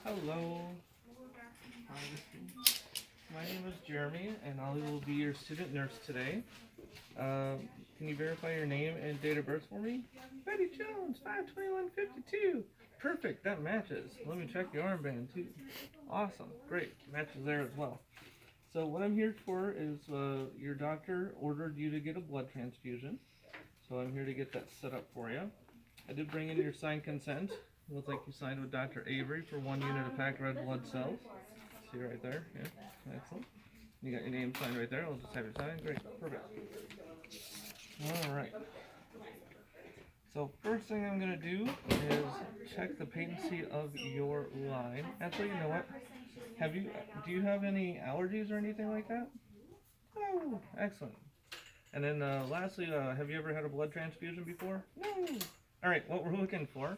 Hello. My name is Jeremy, and I will be your student nurse today. Can you verify your name and date of birth for me? Betty Jones, 52152. Perfect, that matches. Let me check your armband too. Awesome, great, matches there as well. So what I'm here for is your doctor ordered you to get a blood transfusion. So I'm here to get that set up for you. I did bring in your signed consent. It looks like you signed with Dr. Avery for 1 unit of packed red blood cells. See right there? Yeah, excellent. You got your name signed right there. I'll just have you sign. Great, perfect. Alright. So first thing I'm going to do is check the patency of your line. Actually, you know what? Do you have any allergies or anything like that? Oh, excellent. And then lastly, have you ever had a blood transfusion before? No. Alright, what we're looking for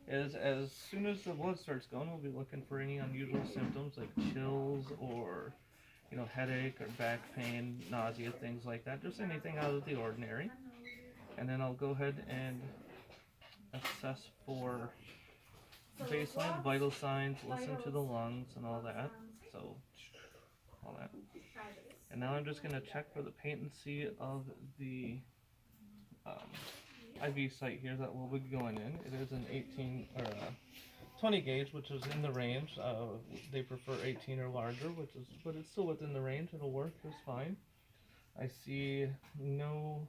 is as soon as the blood starts going, we'll be looking for any unusual symptoms like chills or, headache or back pain, nausea, things like that. Just anything out of the ordinary. And then I'll go ahead and assess for baseline vital signs, listen to the lungs and all that. So, all that. And now I'm just going to check for the patency of the IV site here that we'll be going in. It is an 18 or 20 gauge, which is in the range. They prefer 18 or larger, but it's still within the range. It'll work just fine. I see no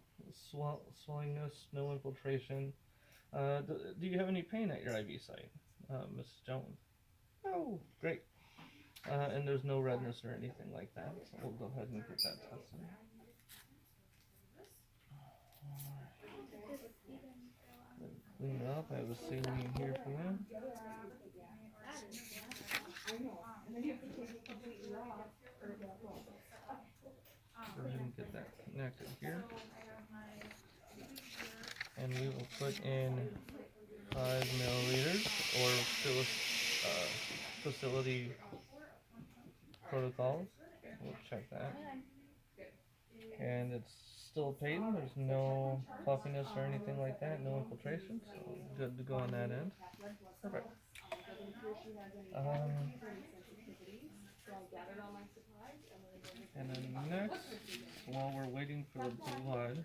swellingness, no infiltration. Do you have any pain at your IV site, Mrs. Jones? Oh, great. And there's no redness or anything like that. So we'll go ahead and get that tested. Clean it up. I have a saline here for that. Go ahead and get that connected here. And we will put in 5 milliliters or facility protocols. We'll check that. And it's still patent. There's no fluffiness or anything like that. No infiltration. So good to go on that end. Perfect. And then next, while we're waiting for the blood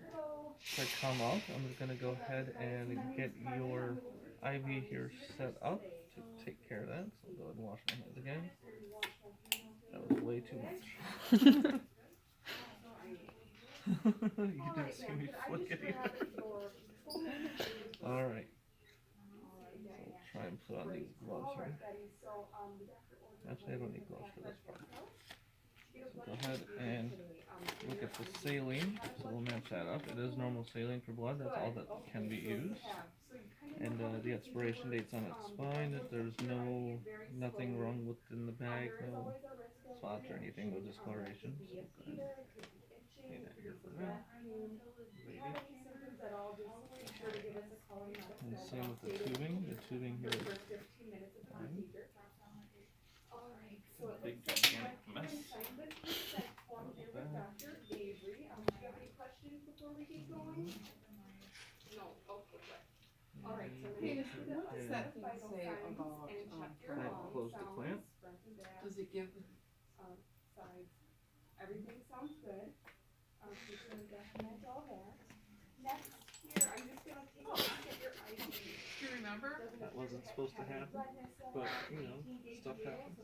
to come up, I'm just going to go ahead and get your IV here set up to take care of that. So I'll go ahead and wash my hands again. That was way too much. You didn't see me flick it either. Alright. So try and put on these gloves here. Actually, I don't need gloves for this part. So go ahead and look at the saline. So we'll match that up. It is normal saline for blood. That's all that can be used. And the expiration date's on its spine. There's nothing wrong within the bag. No spots or anything. No discoloration. So go ahead. Lay that here for now. And same with the tubing. The tubing here is fine. Big gigantic mess. What does that thing say about Close the clamp. does it give Everything sounds good. She's going to document all that. Next, here, I'm just going to take a look at your ID. do you remember? That wasn't supposed to happen, but stuff happens.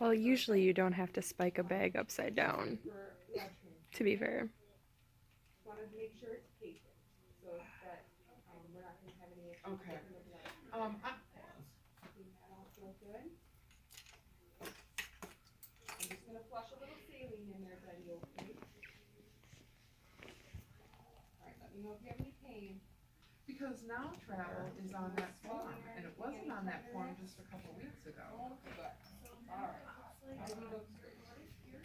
Well, usually you don't have to spike a bag upside down, to be fair. Wanted to make sure it's patient, so that we're not going to have any issues. Okay. Good. I'm just going to flush a little saline in there, Betty, okay? Alright, let me know if you have any pain. Because now travel is on that form, and it wasn't on that form just a couple weeks ago. Alright.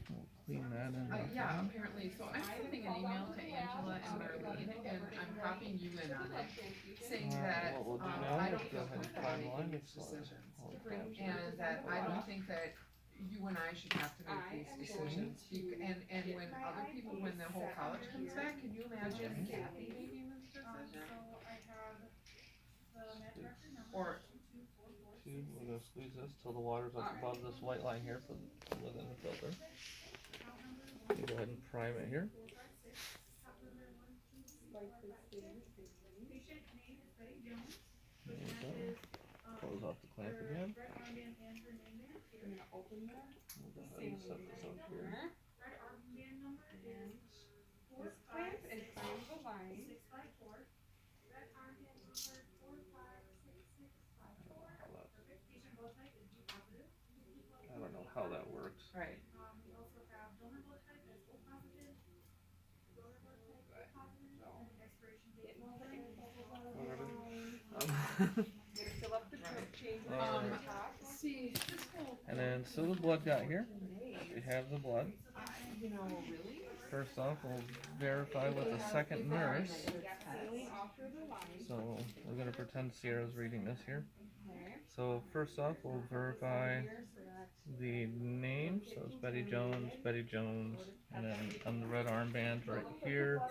We'll clean that in. Yeah, apparently. So I'm sending an email to Angela and Marlene, and I'm copying you in on it, saying that What we'll do now I is don't go feel ahead and comfortable find making one. these decisions, and that I don't think that you and I should have to make these decisions. And when other people, when the whole college comes back, can you imagine Kathy making this decision? Or 2, gonna squeeze this till the water's up above this white line here for within the filter. You go ahead and prime it here. There we go. Close off the clamp again. We'll go ahead and set this up here. Just clamp and prime the line. I don't know how that works. Right. Fill up the drip chamber Um, on the top. See, this whole And then, so the blood got here. We have the blood. you know, really? First off, we'll verify with the second nurse. Sealing off through the line. So we're gonna pretend Sierra's reading this here. Okay. So first off, we'll verify the name. So it's Betty Jones, and then on the red armband right here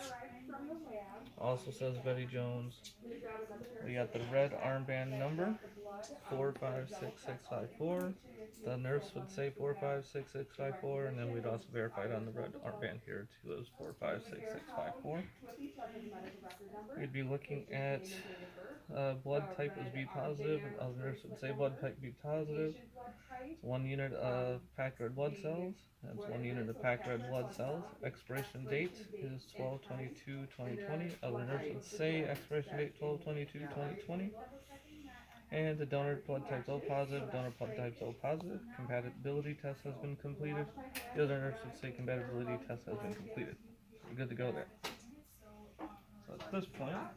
From the lab. also says Betty Jones. We got the red armband number, 456654. The nurse would say 456654, and then we'd also verify it on the red armband here too as 456654. We'd be looking at blood type is B positive, and other nurse would say blood type B positive. It's 1 unit of packed red blood cells. That's 1 unit of packed red blood cells. Expiration date is 12/22/2020. Other nurse would say expiration date 12/22/2020. And the donor blood type is O positive. Donor blood type is O positive. Compatibility test has been completed. The other nurse would say compatibility test has been completed. We're good to go there. So at this point, I'll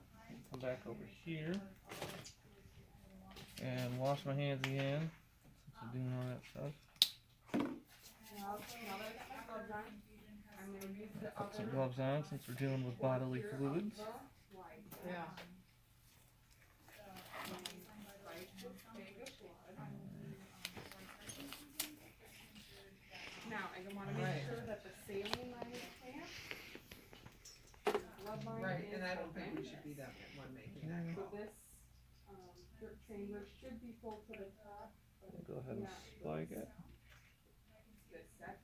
come back over here and wash my hands again since I'm doing all that stuff. Now that I got my gloves on, I'm gonna use the Put some other. gloves on since we're dealing with bodily fluids. Yeah. Now, I wanna make Right. sure that the saline line is clamped. Blood line Right, is and I don't think we open. should be that one making that So call. this, drip chamber should be full to the top, but I'll it's go ahead and not. spike it. This set,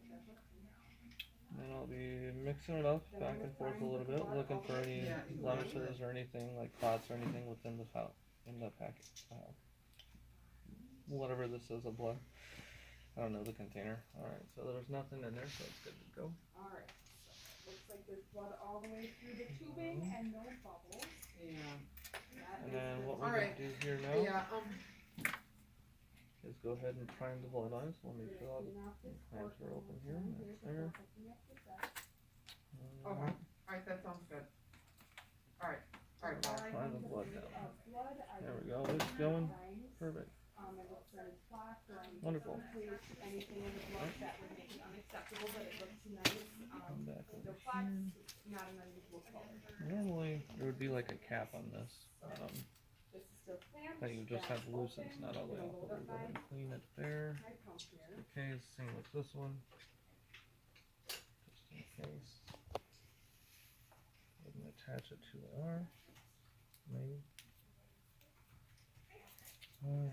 And then I'll be mixing it up back and forth a little bit, looking for any Yeah, blemishes or anything like clots or anything within the file, in the packet. Whatever this is, a blood. I don't know the container. Alright, so there's nothing in there, so it's good to go. alright, so looks like there's blood all the way through the tubing and no bubbles. Yeah. That And is then good. what we're Alright. gonna do here now Yeah, is go ahead and prime the blood lines. Let me fill out Clean off this clamps are open here, portion that's before there. hooking up the set. okay, alright, that sounds good. Alright, alright, All Bob. I Find the need blood is, down. blood, I There we need go, it's going lines, perfect. it looks very clogged, or I need to Wonderful. include anything in the blood that would make it unacceptable, but it looks nice, Come back still over clogged, here. not an unusual color. Normally, there would be like a cap on this, This is still clamped. that you just have that's loose, it's open. not all the way off, but we'll go ahead and clean it there. I pump here. Okay, same with this one. Just in case. I'm gonna attach it to the arm. Maybe. Alright.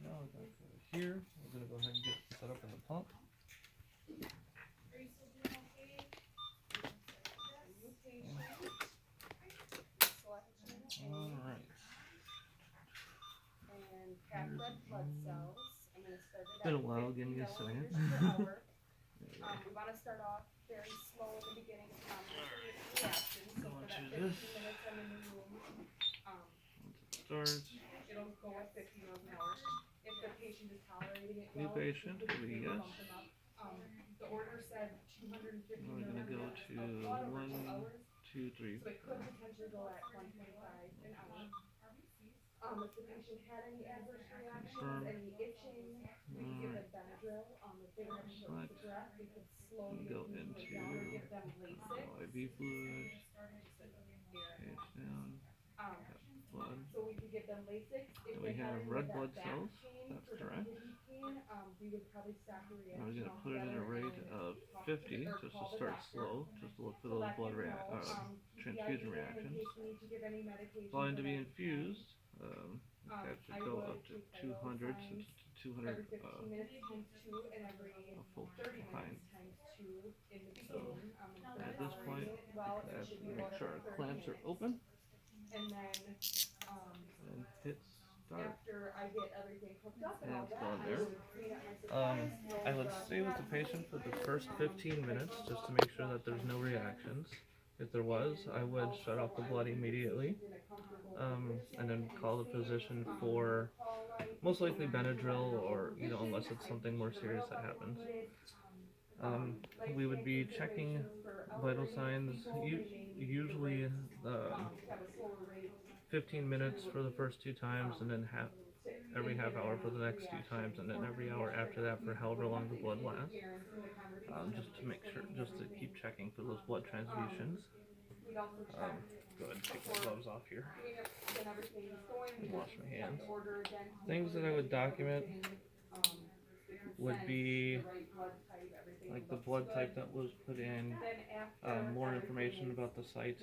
Now we're gonna go here. We're gonna go ahead and get it set up in the pump. Alright. And packed red blood cells, I'm gonna start it Been a at while, 50 give me a second. milliliters per hour. We wanna start off very slow in the beginning, reaction, so for that 15 Onto this. minutes I'm in the room, Start. it'll go at 50 miles an hour. If the patient is tolerating it New well. patient, we we can yes. bump them up. The order said 250 We're gonna go milligrams to of blood over 2 1, hours, 2, 3. so it could potentially go at 125 an hour. If the patient had any adverse reactions, Confirm. any itching, we could give them Benadryl. If they had shortness of breath, we could slowly Go move it into down or give them Lasix. IV fluid. Yeah. Page down. Um, Blood. So we could give them Lasix. If And we they had have any red of that blood back cells. pain That's or the correct. kidney pain, we would probably stop the And we're reaction gonna put it at a altogether rate and of talk to 50 or just to call the start doctor. slow, just to look for So those let blood them know, transfusion PPI reactions. in case we need to give any medication Volume for to be that. infused. That I should go would up to take vital 200, so signs it's 200 every 15 minutes times 2 and every a full 30 time. minutes times 2 in the So beginning. When at it's this point, operating well, we it have should to be make about sure every our 30 clamps are minutes. open And then and hit start. after I get everything hooked up and And all it's that, going I there. would clean up my supplies. I would stay with the patient for the first 15 minutes just to make sure that there's no reactions. If there was, I would shut off the blood immediately, and then call the physician for most likely Benadryl, or unless it's something more serious that happens. We would be checking vital signs, usually 15 minutes for the first 2 times, and then every half hour for the next 2 times, and then every hour after that for however long the blood lasts. Just to make sure, just to keep checking for those blood transfusions. Go ahead and take my gloves off here. Wash my hands. Things that I would document would be like the blood type that was put in, more information about the site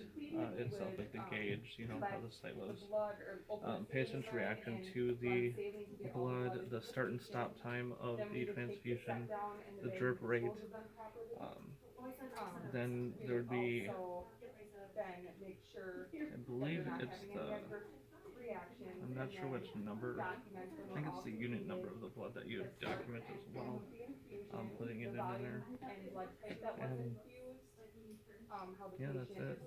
itself, like the gauge, how the site was, patient's reaction to the blood, the start and stop time of the transfusion, the drip rate. Then there would be, I believe it's I'm not sure which number, I think it's the unit number of the blood that you document as well. Putting it in there. And yeah, that's it.